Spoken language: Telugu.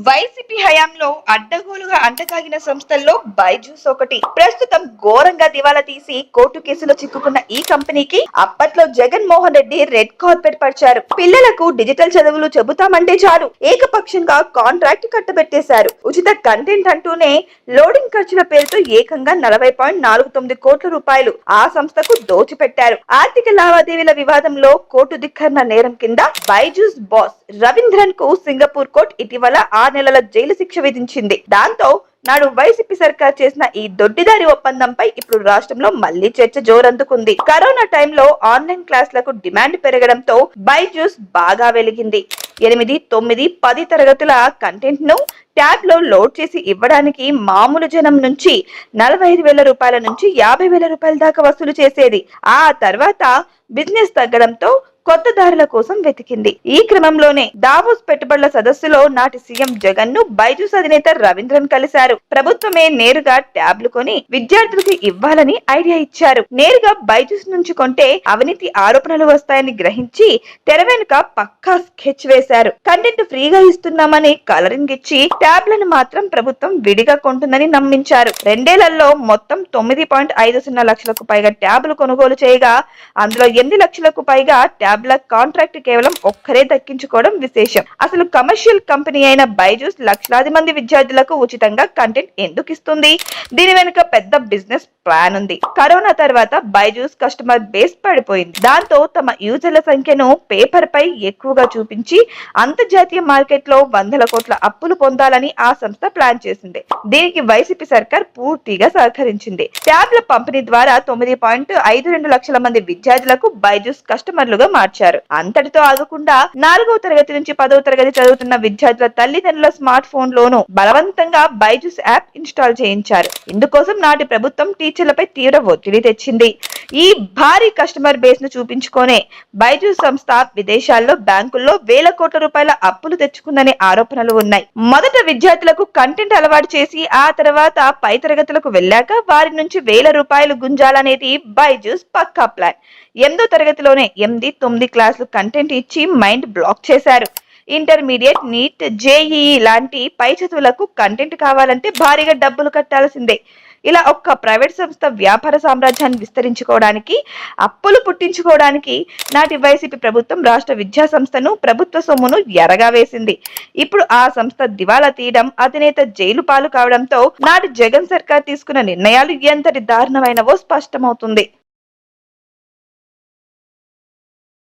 వైసీపీ హయాంలో అడ్డగోలుగా అంటకాగిన సంస్థల్లో బైజూస్ ఒకటి. ప్రస్తుతం ఘోరంగా దివాలా తీసి కోర్టు కేసులో చిక్కుకున్న ఈ కంపెనీకి అప్పట్లో జగన్మోహన్ రెడ్డి రెడ్ కార్పెట్ పరిచారు. పిల్లలకు డిజిటల్ చదువులు చెబుతామంటే చాలు ఏకపక్షంగా కాంట్రాక్ట్ కట్టబెట్టేశారు. ఉచిత కంటెంట్ అంటూనే లోడింగ్ ఖర్చుల పేరుతో ఏకంగా 40.49 కోట్ల రూపాయలు ఆ సంస్థకు దోచిపెట్టారు. ఆర్థిక లావాదేవీల వివాదంలో కోర్టు ధిక్కరణ నేరం కింద బైజూస్ బాస్ రవీంద్రన్ కు సింగపూర్ కోర్టు ఇటీవల 6 నెలల జైలు శిక్ష విధించింది. దాంతో నాడు వైసీపీ సర్కార్ చేసిన ఈ దొడ్డిదారి ఒప్పందంపై ఇప్పుడు రాష్ట్రంలో మళ్లీ చర్చ జోరందుకుంది. కరోనా టైంలో ఆన్లైన్ క్లాసులకు డిమాండ్ పెరగడంతో బైజూస్ బాగా వెలిగింది. 8, 9, 10 తరగతుల కంటెంట్ ను ట్యాబ్ లో లోడ్ చేసి ఇవ్వడానికి మామూలు జనం నుంచి 45,000 రూపాయల నుంచి 50,000 రూపాయల దాకా వసూలు చేసేది. ఆ తర్వాత బిజినెస్ తగ్గడంతో కొత్త దారుల కోసం వెతికింది. ఈ క్రమంలోనే దావోస్ పెట్టుబడుల సదస్సులో నాటి సీఎం జగన్ ను బైజూస్ అధినేత రవీంద్రన్ కలిశారు. ప్రభుత్వమే నేరుగా ట్యాబ్లు కొని విద్యార్థులకు ఇవ్వాలని ఐడియా ఇచ్చారు. నేరుగా బైజూస్ నుంచి కొంటే అవినీతి ఆరోపణలు వస్తాయని గ్రహించి తెర వెనుక పక్కా స్కెచ్ వేశారు. కంటెంట్ ఫ్రీగా ఇస్తున్నామని కలరింగ్ ఇచ్చి ట్యాబ్లను మాత్రం ప్రభుత్వం విడిగా కొంటుందని నమ్మించారు. 2 ఏళ్లలో మొత్తం 9.50 లక్షలకు పైగా ట్యాబ్లు కొనుగోలు చేయగా అందులో 8 లక్షలకు పైగా ట్యాబ్ల కాంట్రాక్ట్ కేవలం ఒక్కరే దక్కించుకోవడం విశేషం. అసలు కమర్షియల్ కంపెనీ అయిన బైజూస్ లక్షలాది మంది విద్యార్థులకు ఉచితంగా కంటెంట్ ఎందుకు ఇస్తుంది? దీని వెనుక పెద్ద బిజినెస్ ప్లాన్ ఉంది. కరోనా తర్వాత బైజూస్ కస్టమర్ బేస్ పడిపోయింది. దాంతో తమ యూజర్ల సంఖ్యను పేపర్ పై ఎక్కువగా చూపించి అంతర్జాతీయ మార్కెట్ లో 100 కోట్ల అప్పులు పొందాలని ఆ సంస్థ ప్లాన్ చేసింది. దీనికి వైసీపీ సర్కార్ పూర్తిగా సహకరించింది. ట్యాబ్ల పంపిణీ ద్వారా 9.52 లక్షల మంది విద్యార్థులకు బైజూస్ కస్టమర్లుగా మార్చారు. అంతటితో ఆగకుండా 4వ తరగతి నుంచి 10వ తరగతి చదువుతున్న విద్యార్థుల తల్లిదండ్రుల స్మార్ట్ ఫోన్ లోను బలవంతంగా బైజూస్ యాప్ ఇన్స్టాల్ చేయించారు. ఇందుకోసం నాటి ప్రభుత్వం టీచర్లపై తీవ్ర ఒత్తిడి తెచ్చింది. ఈ భారీ కస్టమర్ బేస్ ను చూపించుకొనే బైజూస్ సంస్థ విదేశాల్లో బ్యాంకుల్లో వేల కోట్ల రూపాయల అప్పులు తెచ్చుకుందనే ఆరోపణలు ఉన్నాయి. మొదట విద్యార్థులకు కంటెంట్ అలవాటు చేసి ఆ తర్వాత పై తరగతులకు వెళ్ళాక వారి నుంచి వేల రూపాయలు గుంజాలనేది బైజూస్ పక్కా ప్లాన్. 8వ తరగతిలోనే 8, 9 క్లాసులు కంటెంట్ ఇచ్చి మైండ్ బ్లాక్ చేశారు. ఇంటర్మీడియట్, నీట్, జేఈఈ లాంటి పై చదువులకు కంటెంట్ కావాలంటే భారీగా డబ్బులు కట్టాల్సిందే. ఇలా ఒక్క ప్రైవేట్ సంస్థ వ్యాపార సామ్రాజ్యాన్ని విస్తరించుకోవడానికి, అప్పులు పుట్టించుకోవడానికి నాటి వైసీపీ ప్రభుత్వం రాష్ట్ర విద్యా సంస్థను, ప్రభుత్వ సొమ్మును ఎరగా వేసింది. ఇప్పుడు ఆ సంస్థ దివాలా తీయడం, అధినేత జైలు పాలు కావడంతో నాటి జగన్ సర్కార్ తీసుకున్న నిర్ణయాలు ఎంతటి దారుణమైనవో స్పష్టమవుతుంది.